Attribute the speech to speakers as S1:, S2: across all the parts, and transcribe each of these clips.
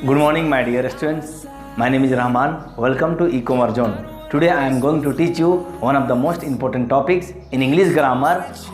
S1: Good morning, my dear students. My name is Rahman. Welcome to e-commerce zone. Today I am going to teach you one of the most important topics in English grammar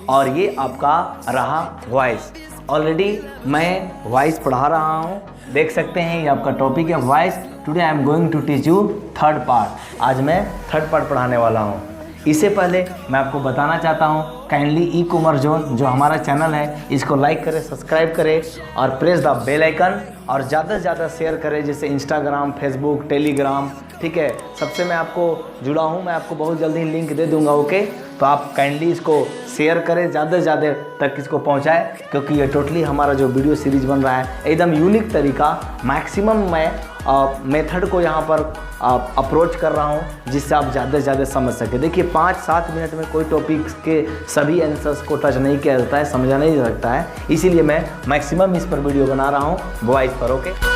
S1: और ये आपका रहा voice. Already मैं voice पढ़ा रहा हूँ, देख सकते हैं ये आपका टॉपिक है voice. Today I am going to teach you third part. आज मैं थर्ड पार्ट पढ़ाने वाला हूँ। इससे पहले मैं आपको बताना चाहता हूँ, काइंडली ई-कॉमर्स जोन जो हमारा चैनल है इसको लाइक करें, सब्सक्राइब करें और प्रेस द बेल आइकन और ज़्यादा से ज़्यादा शेयर करें, जैसे इंस्टाग्राम, फेसबुक, टेलीग्राम। ठीक है, सबसे मैं आपको जुड़ा हूँ, मैं आपको बहुत जल्दी लिंक दे दूँगा। ओके, तो आप काइंडली इसको शेयर करें, ज़्यादा से ज़्यादा तक इसको पहुँचाएँ, क्योंकि ये टोटली हमारा जो वीडियो सीरीज बन रहा है एकदम यूनिक तरीका, मैक्सिमम मैं मेथड को यहाँ पर अप्रोच कर रहा हूँ, जिससे आप ज़्यादा से ज़्यादा समझ सके। देखिए 5-7 मिनट में कोई टॉपिक्स के सभी आंसर्स को टच नहीं किया जाता है, समझा नहीं जा सकता है, इसीलिए मैं मैक्सिमम इस पर वीडियो बना रहा हूँ वॉइस पर। ओके,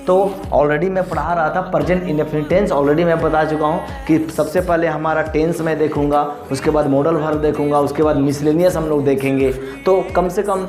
S1: तो ऑलरेडी मैं पढ़ा रहा था प्रेजेंट इंडेफिनिट टेंस। ऑलरेडी मैं बता चुका हूँ कि सबसे पहले हमारा टेंस मैं देखूंगा, उसके बाद मॉडल वर्ब देखूंगा, उसके बाद मिसलेनियस हम लोग देखेंगे। तो कम से कम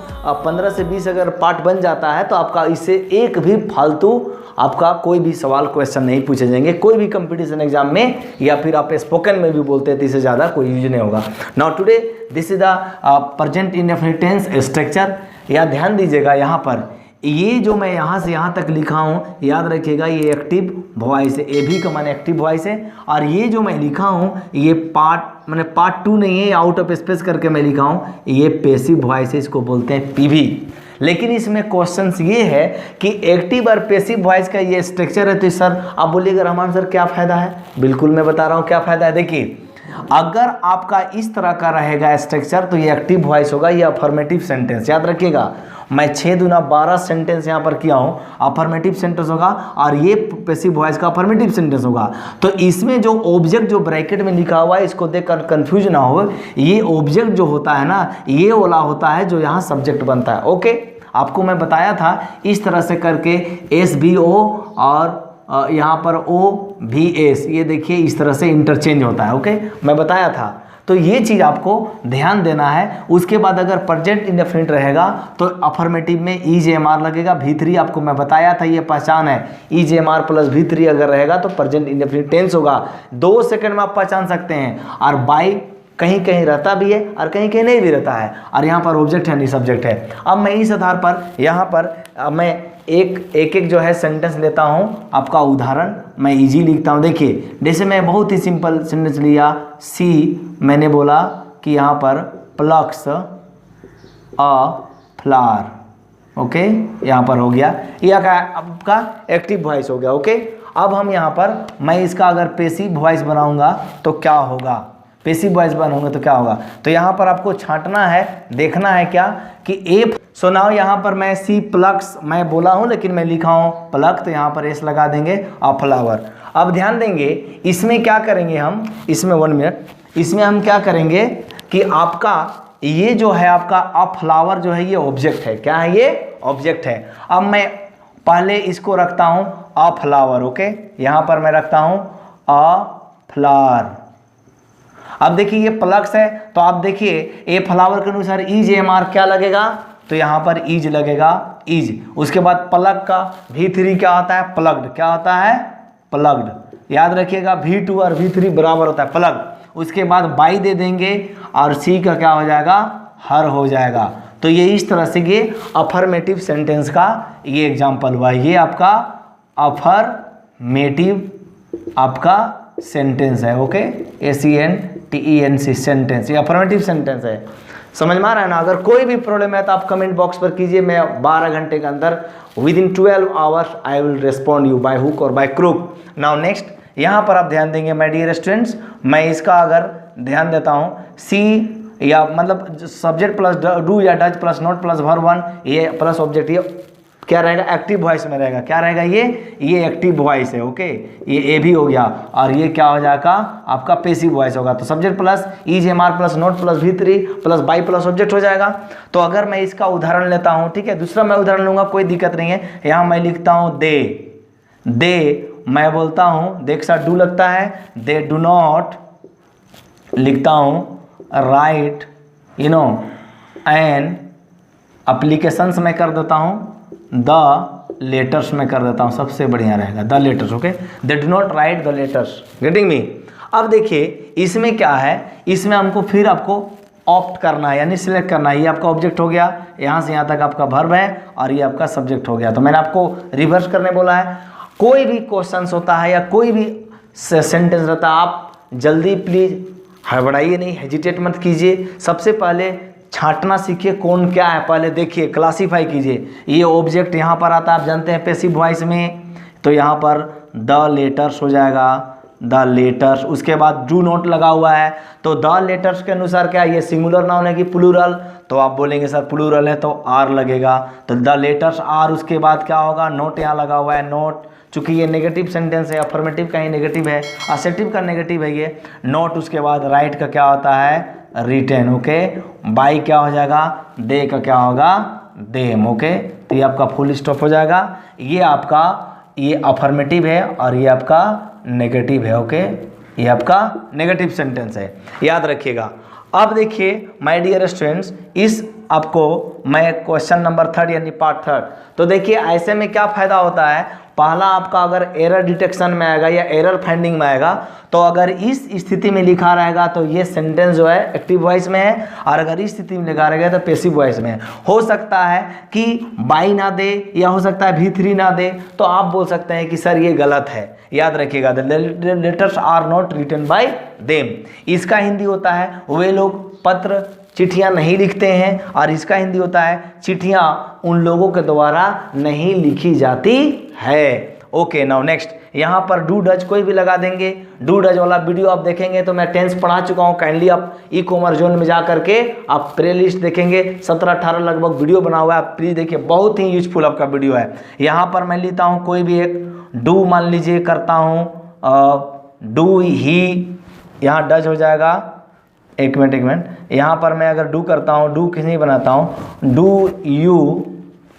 S1: 15 से 20 अगर पार्ट बन जाता है तो आपका इससे एक भी फालतू आपका कोई भी सवाल क्वेश्चन नहीं पूछे जाएंगे कोई भी कंपटीशन एग्जाम में, या फिर आप स्पोकन में भी बोलते हैं तो इससे ज़्यादा कोई यूज नहीं होगा। Now today this is the present indefinite tense structure. या ध्यान दीजिएगा, यहाँ पर ये जो मैं यहाँ से यहाँ तक लिखा हूँ, याद रखिएगा ये एक्टिव वॉइस है, ए भी का माने एक्टिव वॉइस है। और ये जो मैं लिखा हूँ ये पार्ट माने पार्ट 2 नहीं है, आउट ऑफ स्पेस करके मैं लिखा हूँ, ये पैसिव वॉइस है, इसको बोलते हैं पीवी। लेकिन इसमें क्वेश्चंस ये है कि एक्टिव और पैसिव वॉइस का ये स्ट्रक्चर है। तो सर आप बोलिएगा रहमान सर क्या फ़ायदा है? बिल्कुल मैं बता रहा हूँ क्या फ़ायदा है। देखिए, अगर आपका इस तरह का रहेगा स्ट्रक्चर तो ये एक्टिव वॉइस होगा, ये अफर्मेटिव सेंटेंस। याद रखिएगा, मैं 6 दूना 12 सेंटेंस यहाँ पर किया हूँ, अफर्मेटिव सेंटेंस होगा, और ये पैसिव वॉइस का अफर्मेटिव सेंटेंस होगा। तो इसमें जो ऑब्जेक्ट जो ब्रैकेट में लिखा हुआ है इसको देखकर कंफ्यूज ना हो, ये ऑब्जेक्ट जो होता है ना, ये वाला होता है जो यहाँ सब्जेक्ट बनता है। ओके, आपको मैं बताया था इस तरह से करके SVO और यहाँ पर OVS, ये देखिए इस तरह से इंटरचेंज होता है। ओके, मैं बताया था, तो ये चीज़ आपको ध्यान देना है। उसके बाद अगर प्रेजेंट इंडेफिनिट रहेगा तो अफर्मेटिव में EJMR लगेगा। V3 आपको मैं बताया था, ये पहचान है, EJMR प्लस V3 अगर रहेगा तो प्रेजेंट इंडेफिनिट टेंस होगा। 2 सेकंड में आप पहचान सकते हैं। और बाई कहीं कहीं रहता भी है और कहीं कहीं नहीं भी रहता है, और यहाँ पर ऑब्जेक्ट है नहीं सब्जेक्ट है। अब मैं इस आधार पर यहाँ पर मैं एक जो है सेंटेंस लेता हूँ, आपका उदाहरण मैं इजी लिखता हूँ। देखिए, जैसे मैं बहुत ही सिंपल सेंटेंस लिया, मैंने बोला कि यहाँ पर प्लक्स अ फ्लावर। ओके, यहाँ पर हो गया, यह आपका एक्टिव वॉइस हो गया। ओके, अब हम यहाँ पर मैं इसका अगर पैसिव वॉइस बनाऊंगा तो क्या होगा, पैसिव वॉइस बनाऊंगा तो क्या होगा। तो यहाँ पर आपको छांटना है, देखना है क्या कि सो नाउ यहाँ पर मैं सी प्लक्स मैं बोला हूँ, लेकिन मैं लिखा हूँ प्लक, तो यहाँ पर एस लगा देंगे, अ फ्लावर। अब ध्यान देंगे, इसमें क्या करेंगे हम, इसमें 1 मिनट, इसमें हम क्या करेंगे कि आपका ये जो है आपका अ फ्लावर जो है ये ऑब्जेक्ट है। क्या है? ये ऑब्जेक्ट है। अब मैं पहले इसको रखता हूँ अ फ्लावर। ओके, यहाँ पर मैं रखता हूँ अ फ्लावर। अब देखिए ये प्लक्स है, तो आप देखिए ए फ्लावर के अनुसार EJMR क्या लगेगा, तो यहाँ पर ईज लगेगा, ईज। उसके बाद प्लग का V3 क्या होता है, प्लग्ड। क्या होता है? प्लग्ड। याद रखिएगा V2 और V3 बराबर होता है प्लग। उसके बाद बाई दे देंगे और सी का क्या हो जाएगा, हर हो जाएगा। तो ये इस तरह से ये अफर्मेटिव सेंटेंस का ये एग्जाम्पल हुआ। ये आपका अफर्मेटिव आपका सेंटेंस है। ओके, SENTENC सेंटेंस, ये अफर्मेटिव सेंटेंस है। समझ में आ रहा है ना? अगर कोई भी प्रॉब्लम है तो आप कमेंट बॉक्स पर कीजिए, मैं 12 घंटे के अंदर within 12 hours I will respond you by hook और बाय क्रूक। नाउ नेक्स्ट, यहाँ पर आप ध्यान देंगे माय डियर स्टूडेंट्स, मैं इसका अगर ध्यान देता हूँ सी, या मतलब सब्जेक्ट प्लस डू या does plus not plus verb 1, ये प्लस ऑब्जेक्ट, ये क्या रहेगा, एक्टिव वॉइस में रहेगा। क्या रहेगा, ये एक्टिव वॉइस है। ओके, ये ए भी हो गया, और ये क्या हो जाएगा आपका पैसिव वॉइस होगा। तो subject plus EJMR plus note plus V3 plus by plus object हो जाएगा। तो अगर मैं इसका उदाहरण लेता हूँ, ठीक है, दूसरा मैं उदाहरण लूंगा, कोई दिक्कत नहीं है। यहाँ मैं लिखता हूँ दे मैं बोलता हूँ, देख साथ डू लगता है, दे डू नॉट लिखता हूँ, राइट एन एप्लीकेशंस में कर देता हूँ, द लेटर्स में कर देता हूँ, सबसे बढ़िया रहेगा the letters. Okay, they do not right the letters, getting me. अब देखिए इसमें क्या है, इसमें हमको फिर आपको ऑप्ट करना है यानी सिलेक्ट करना है। ये आपका ऑब्जेक्ट हो गया, यहाँ से यहाँ तक आपका वर्ब है और ये आपका सब्जेक्ट हो गया। तो मैंने आपको रिवर्स करने बोला है। कोई भी क्वेश्चंस होता है या कोई भी सेंटेंस रहता है, आप जल्दी प्लीज हड़बड़ाइए नहीं, हेजिटेट मत कीजिए। सबसे पहले छांटना सीखिए कौन क्या है, पहले देखिए, क्लासीफाई कीजिए। ये ऑब्जेक्ट यहाँ पर आता है, आप जानते हैं पैसिव वॉइस में, तो यहाँ पर द लेटर्स हो जाएगा, द लेटर्स। उसके बाद डू नॉट लगा हुआ है, तो द लेटर्स के अनुसार क्या ये सिंगुलर नाउन है कि प्लूरल, तो आप बोलेंगे सर प्लूरल है तो आर लगेगा, तो द लेटर्स आर। उसके बाद क्या होगा, नोट यहाँ लगा हुआ है, नोट, चूंकि ये नेगेटिव सेंटेंस है, अफर्मेटिव का ही नेगेटिव है, असेटिव का नेगेटिव है ये, नोट। उसके बाद राइट का क्या होता है, रिटेन। ओके, बाई क्या हो जाएगा, दे का क्या होगा, देम। ओके, तो ये आपका फुल स्टॉप हो जाएगा। ये आपका ये अफर्मेटिव है और ये आपका नेगेटिव है। ओके, ये आपका नेगेटिव सेंटेंस है, याद रखिएगा। अब देखिए माय डियर स्टूडेंट्स, इस आपको मैं क्वेश्चन नंबर 3 यानी पार्ट 3, तो देखिए ऐसे में क्या फ़ायदा होता है। पहला आपका अगर एरर डिटेक्शन में आएगा या एरर फाइंडिंग में आएगा, तो अगर इस स्थिति में लिखा रहेगा तो ये सेंटेंस जो है एक्टिव वॉइस में है, और अगर इस स्थिति में लिखा रहेगा तो पैसिव वॉइस में है। हो सकता है कि बाई ना दे या हो सकता है V3 ना दे, तो आप बोल सकते हैं कि सर ये गलत है। याद रखिएगा, the letters are not written by them. इसका हिंदी होता है वे लोग पत्र चिट्ठियाँ नहीं लिखते हैं, और इसका हिंदी होता है चिट्ठियाँ उन लोगों के द्वारा नहीं लिखी जाती है। ओके, नाउ नेक्स्ट, यहाँ पर डू डज कोई भी लगा देंगे। डू डज वाला वीडियो आप देखेंगे तो मैं टेंस पढ़ा चुका हूँ, काइंडली आप ई कॉमर्स जोन में जा करके आप प्ले लिस्ट देखेंगे, 17-18 लगभग वीडियो बना हुआ है, आप प्लीज़ देखिए, बहुत ही यूजफुल आपका वीडियो है। यहाँ पर मैं लेता हूँ कोई भी एक डू, मान लीजिए करता हूँ डू ही, यहाँ डज हो जाएगा। एक मिनट, यहाँ पर मैं अगर डू करता हूँ, डू किस नहीं बनाता हूँ, do you.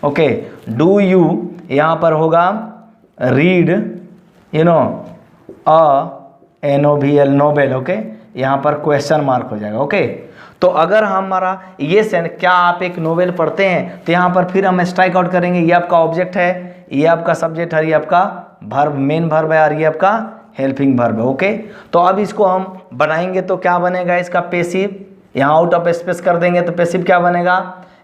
S1: Okay, do you, यहाँ पर होगा रीड NOVL नोबेल। ओके, यहाँ पर क्वेश्चन मार्क हो जाएगा। ओके, तो अगर हमारा ये क्या आप एक नोवेल पढ़ते हैं, तो यहाँ पर फिर हम स्ट्राइक आउट करेंगे। ये आपका ऑब्जेक्ट है, ये आपका सब्जेक्ट है, ये आपका वर्ब, मेन वर्ब है, और ये आपका हेल्पिंग वर्ब है। ओके, तो अब इसको हम बनाएंगे तो क्या बनेगा, इसका पैसिव, यहाँ आउट ऑफ स्पेस कर देंगे तो पैसिव क्या बनेगा।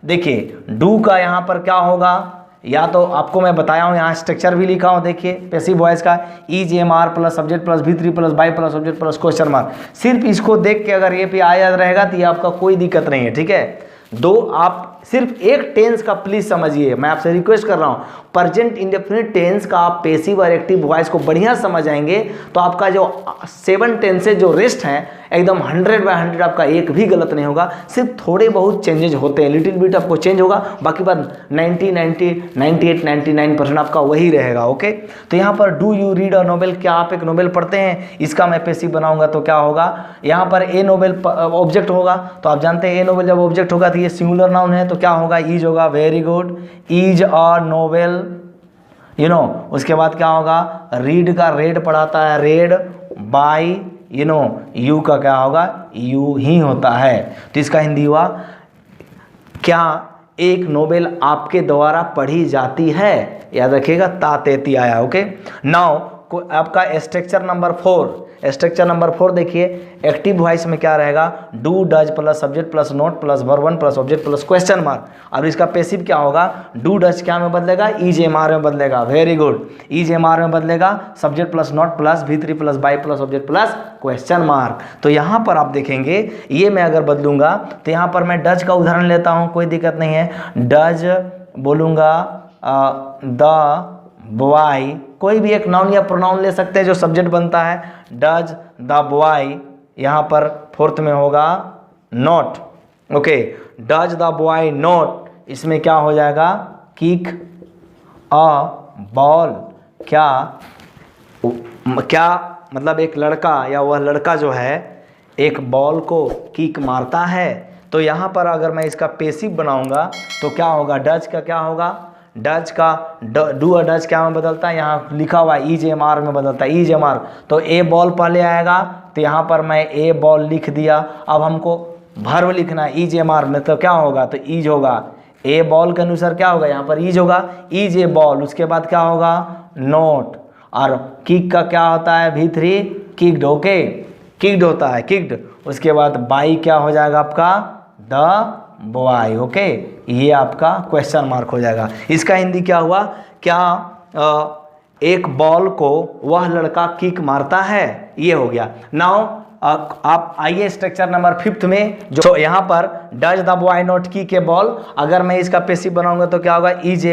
S1: देखिए डू का यहाँ पर क्या होगा, या तो आपको मैं बताया हूँ, यहाँ स्ट्रक्चर भी लिखा हूँ, देखिए पैसिव वॉइस का EJMR plus subject plus V3 plus by plus subject plus question mark. सिर्फ इसको देख के अगर ये पे आ याद रहेगा तो ये आपका कोई दिक्कत नहीं है, ठीक है। दो आप सिर्फ एक टेंस का प्लीज समझिए, मैं आपसे रिक्वेस्ट कर रहा हूँ, प्रेजेंट इंडेफिनिट टेंस का आप पैसिव और एक्टिव वॉइस को बढ़िया समझ आएंगे तो आपका जो 7 टेंसेज जो रेस्ट हैं एकदम 100/100 आपका एक भी गलत नहीं होगा। सिर्फ थोड़े बहुत चेंजेज होते हैं, लिटिल बिट आपको चेंज होगा, बाकी बात 90, 98, 99% आपका वही रहेगा। ओके, तो यहाँ पर do you read a novel, क्या आप एक नोवेल पढ़ते हैं, इसका मैं पैसिव बनाऊंगा तो क्या होगा, यहाँ पर ए नोवेल ऑब्जेक्ट होगा, तो आप जानते हैं ए नोवेल जब ऑब्जेक्ट होगा तो ये सिंगुलर नाउन है, तो क्या होगा, ईज होगा। Very good, is a novel, उसके बाद क्या होगा, रीड का रेड पढ़ाता है, रेड बाय, यू का क्या होगा, यू ही होता है। तो इसका हिंदी हुआ, क्या एक नोवेल आपके द्वारा पढ़ी जाती है, याद रखिएगा, तातेती आया। ओके, नाउ आपका स्ट्रक्चर नंबर 4, स्ट्रक्चर नंबर 4 देखिए, एक्टिव वॉइस में क्या रहेगा, do does plus subject plus note plus verb 1 plus object plus question mark. अब इसका पैसिव क्या होगा, डू डज क्या में बदलेगा, EJMR में बदलेगा। वेरी गुड, EJMR में बदलेगा, subject plus note plus V3 plus by plus object plus question mark. तो यहाँ पर आप देखेंगे, ये मैं अगर बदलूंगा तो यहाँ पर मैं डज का उदाहरण लेता हूँ, कोई दिक्कत नहीं है, डज बोलूँगा द बॉय, कोई भी एक नाउन या प्रोनाउन ले सकते हैं जो सब्जेक्ट बनता है, डज द बॉय, यहाँ पर 4th में होगा note. Okay, does the boy note, इसमें क्या हो जाएगा, किक अ बॉल, क्या मतलब एक लड़का या वह लड़का जो है एक बॉल को किक मारता है। तो यहाँ पर अगर मैं इसका पैसिव बनाऊंगा तो क्या होगा, डज का क्या होगा, डज का डू और डज क्या में बदलता है, यहाँ लिखा हुआ है ईज एम आर में बदलता है, ईज एम आर। तो ए बॉल पहले आएगा, तो यहाँ पर मैं ए बॉल लिख दिया। अब हमको वर्ब लिखना है ईज एम आर में, तो क्या होगा, तो ईज होगा, ए बॉल के अनुसार क्या होगा, यहाँ पर ईज होगा, ईज ए बॉल। उसके बाद क्या होगा, नोट। और किक का क्या होता है, V3 किक्ड, ओके, किक्ड होता है, किक्ड। उसके बाद बाई क्या हो जाएगा आपका, द बॉय, ओके। ये आपका क्वेश्चन मार्क हो जाएगा। इसका हिंदी क्या हुआ, क्या एक बॉल को वह लड़का किक मारता है, ये हो गया। नाउ आप आइए स्ट्रक्चर नंबर 5 में, जो यहाँ पर does the boy not kick A ball, अगर मैं इसका पैसिव बनाऊंगा तो क्या होगा, is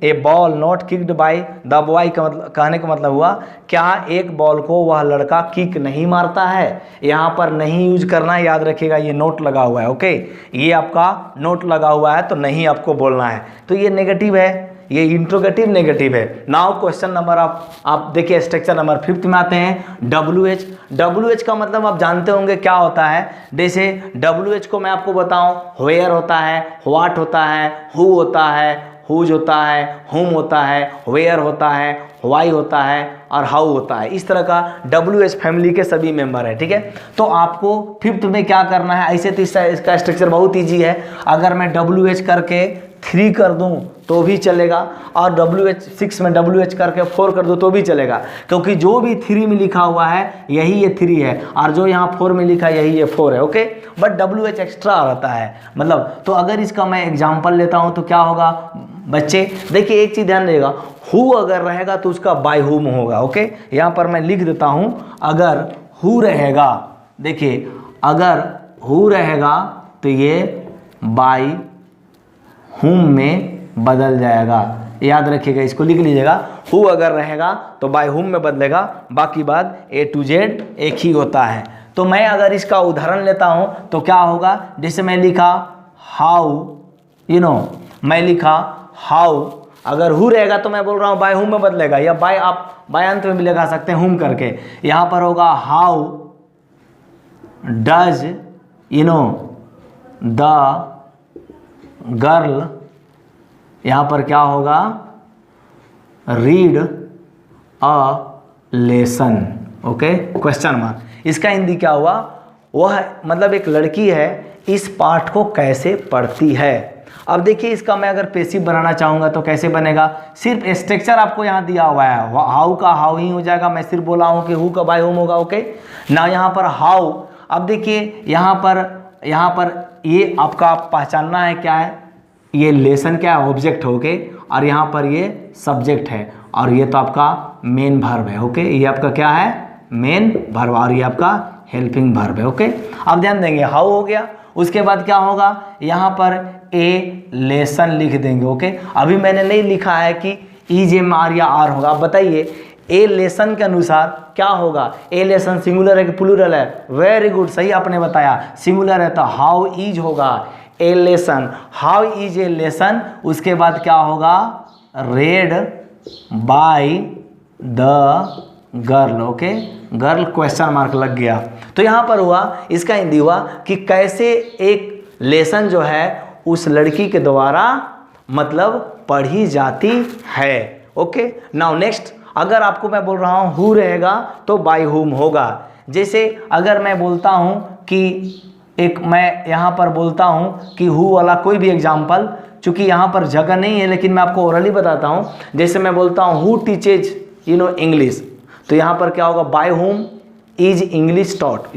S1: a ball not kicked by the boy का मतलब, कहने का मतलब हुआ क्या एक बॉल को वह लड़का किक नहीं मारता है। यहाँ पर नहीं यूज करना है, याद रखिएगा, ये नोट लगा हुआ है, ओके, ये आपका नोट लगा हुआ है, तो नहीं आपको बोलना है। तो ये नेगेटिव है, ये इंट्रोगेटिव नेगेटिव है। नाउ क्वेश्चन नंबर आप देखिए स्ट्रक्चर नंबर 5 में आते हैं, WH। WH का मतलब आप जानते होंगे क्या होता है। जैसे WH को मैं आपको बताऊं, वेयर होता है, व्हाट होता है, हु होता है, हुज होता है, हुम होता है, वेयर होता है, वाई होता है और हाउ होता है। इस तरह का WH फैमिली के सभी मेंबर है, ठीक है। तो आपको 5th में क्या करना है, ऐसे तो इसका स्ट्रक्चर बहुत ईजी है। अगर मैं WH करके 3 कर दूं तो भी चलेगा, और WH 6 में WH करके 4 कर दूं तो भी चलेगा, क्योंकि जो भी 3 में लिखा हुआ है यही ये 3 है, और जो यहाँ 4 में लिखा है यही ये 4 है, ओके। बट WH एक्स्ट्रा रहता है, मतलब। तो अगर इसका मैं एग्जाम्पल लेता हूँ तो क्या होगा बच्चे, देखिए एक चीज़ ध्यान देगा, हु अगर रहेगा तो उसका बाय हुम होगा, ओके। यहाँ पर मैं लिख देता हूँ, अगर हु रहेगा, देखिए अगर हु रहेगा तो ये बाय हुम में बदल जाएगा, याद रखिएगा, इसको लिख लीजिएगा। हु अगर रहेगा तो बाय हुम में बदलेगा, बाकी बात A to Z एक ही होता है। तो मैं अगर इसका उदाहरण लेता हूँ तो क्या होगा, जैसे मैं लिखा हाउ, मैं लिखा हाउ, अगर हु रहेगा तो मैं बोल रहा हूँ बाय हुम में बदलेगा, या बाय आप बाय अंत में भी लगा सकते हैं हुम करके। यहाँ पर होगा हाउ डज द गर्ल, यहाँ पर क्या होगा, read a lesson, okay, question mark. इसका हिंदी क्या हुआ, वह मतलब एक लड़की है इस पाठ को कैसे पढ़ती है। अब देखिए इसका मैं अगर पैसिव बनाना चाहूँगा तो कैसे बनेगा, सिर्फ स्ट्रक्चर आपको यहाँ दिया हुआ है, हाउ का हाउ ही हो जाएगा, मैं सिर्फ बोला हूँ कि हु का बाय हुम होगा, ओके ना। यहाँ पर हाउ, अब देखिए यहाँ पर ये आपका पहचानना है क्या है, ये लेसन क्या है, ऑब्जेक्ट हो गए, और यहाँ पर ये सब्जेक्ट है, और ये तो आपका मेन वर्ब है, ओके। ये आपका क्या है, मेन वर्ब, और ये आपका हेल्पिंग वर्ब है, ओके। अब ध्यान देंगे, हाउ हो गया, उसके बाद क्या होगा, यहाँ पर ए लेसन लिख देंगे, ओके। अभी मैंने नहीं लिखा है कि ईज एम आर या आर होगा। आप बताइए ए लेसन के अनुसार क्या होगा, ए लेसन सिंगुलर है कि प्लूरल है, वेरी गुड, सही आपने बताया, सिंगुलर है, तो हाउ ईज होगा ए lesson, how is a lesson. उसके बाद क्या होगा, red by the girl, okay, girl question mark लग गया। तो यहाँ पर हुआ, इसका हिंदी हुआ कि कैसे एक लेसन जो है उस लड़की के द्वारा मतलब पढ़ी जाती है, ओके। नाउ नेक्स्ट, अगर आपको मैं बोल रहा हूँ हु रहेगा तो बाय हुम होगा। जैसे अगर मैं बोलता हूँ कि मैं यहाँ पर बोलता हूँ कि हु वाला कोई भी एग्जाम्पल, चूँकि यहाँ पर जगह नहीं है लेकिन मैं आपको ओरली बताता हूँ। जैसे मैं बोलता हूँ हु टीचेज इंग्लिश, तो यहाँ पर क्या होगा, by whom is English taught,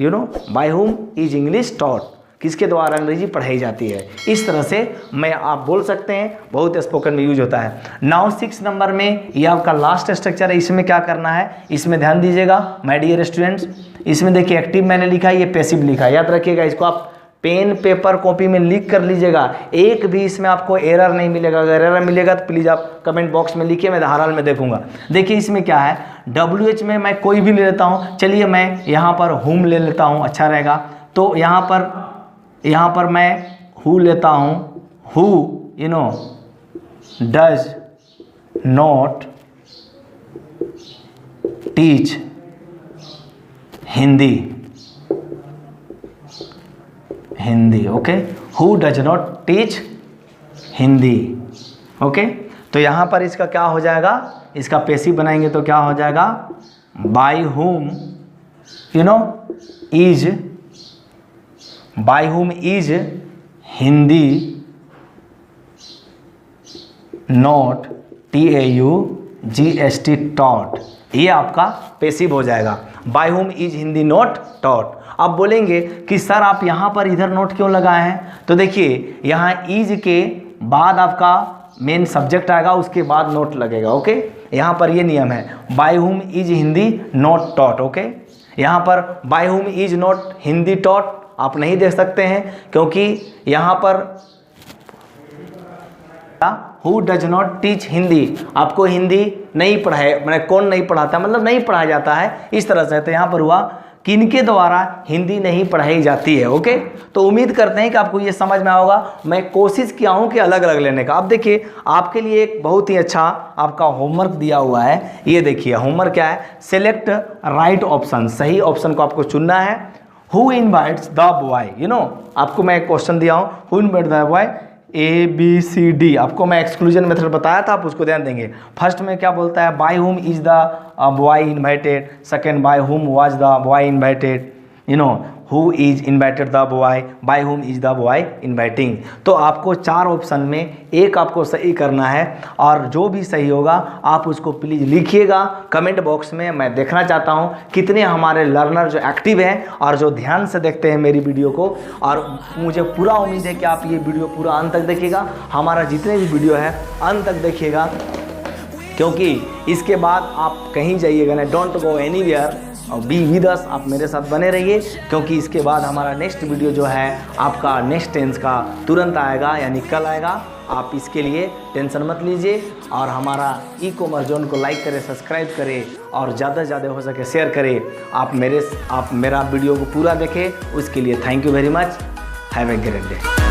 S1: by whom is English taught, किसके द्वारा अंग्रेजी पढ़ाई जाती है। इस तरह से मैं आप बोल सकते हैं, बहुत स्पोकन में यूज होता है। नाउ 6 नंबर में ये आपका लास्ट स्ट्रक्चर है, इसमें क्या करना है, इसमें ध्यान दीजिएगा माय डियर स्टूडेंट्स। इसमें देखिए एक्टिव मैंने लिखा है, ये पैसिव लिखा है, याद रखिएगा, इसको आप पेन पेपर कॉपी में लिख कर लीजिएगा, एक भी इसमें आपको एरर नहीं मिलेगा। अगर एरर मिलेगा तो प्लीज़ आप कमेंट बॉक्स में लिखिए, मैं हर हाल में देखूंगा। देखिए इसमें क्या है, WH में मैं कोई भी ले लेता हूँ, चलिए मैं यहाँ पर हुम ले लेता हूँ, अच्छा रहेगा। तो यहाँ पर मैं हु लेता हूँ, who does not teach Hindi, okay, who does not teach Hindi, okay, तो यहाँ पर इसका क्या हो जाएगा, इसका पैसिव बनाएंगे तो क्या हो जाएगा, by whom you know is Hindi not TAUGST taught, ये आपका पैसिव हो जाएगा, by whom is Hindi not taught. अब बोलेंगे कि सर आप यहाँ पर इधर नोट क्यों लगाए हैं, तो देखिए यहाँ इज के बाद आपका मेन सब्जेक्ट आएगा, उसके बाद नोट लगेगा। ओके, यहाँ पर ये नियम है, by whom is Hindi not taught. Okay, यहाँ पर by whom is not Hindi taught आप नहीं देख सकते हैं, क्योंकि यहाँ पर who does not teach Hindi, आपको हिंदी नहीं पढ़ाए, मैंने कौन नहीं पढ़ाता, मतलब नहीं पढ़ाया जाता है इस तरह से। तो यहाँ पर हुआ किनके द्वारा हिंदी नहीं पढ़ाई जाती है। ओके, तो उम्मीद करते हैं कि आपको ये समझ में होगा। मैं कोशिश किया हूँ कि अलग अलग लेने का। अब देखिए आपके लिए एक बहुत ही अच्छा आपका होमवर्क दिया हुआ है, ये देखिए होमवर्क क्या है, सेलेक्ट राइट ऑप्शन, सही ऑप्शन को आपको चुनना है। Who invites the boy, you know आपको मैं एक क्वेश्चन दिया हूँ, who invite the boy ABCD, आपको मैं एक्सक्लूजन मेथड बताया था, आप उसको ध्यान देंगे। फर्स्ट में क्या बोलता है, by whom is the boy invited, second by whom was the boy invited, you know who is invited the boy, by whom is the boy inviting. तो आपको 4 ऑप्शन में एक आपको सही करना है, और जो भी सही होगा आप उसको प्लीज़ लिखिएगा कमेंट बॉक्स में। मैं देखना चाहता हूँ कितने हमारे लर्नर जो एक्टिव हैं और जो ध्यान से देखते हैं मेरी वीडियो को, और मुझे पूरा उम्मीद है कि आप ये वीडियो पूरा अंत तक देखिएगा, हमारा जितने भी वीडियो है अंत तक देखिएगा, क्योंकि इसके बाद आप कहीं जाइएगा ना, डोंट गो एनीवेयर और बी विद अस, आप मेरे साथ बने रहिए, क्योंकि इसके बाद हमारा नेक्स्ट वीडियो जो है आपका नेक्स्ट टेंस का तुरंत आएगा, यानी कल आएगा। आप इसके लिए टेंशन मत लीजिए, और हमारा ई-कॉमर्स जोन को लाइक करें, सब्सक्राइब करें, और ज़्यादा से ज़्यादा हो सके शेयर करें। आप मेरा वीडियो को पूरा देखें, उसके लिए thank you very much. Have a great day.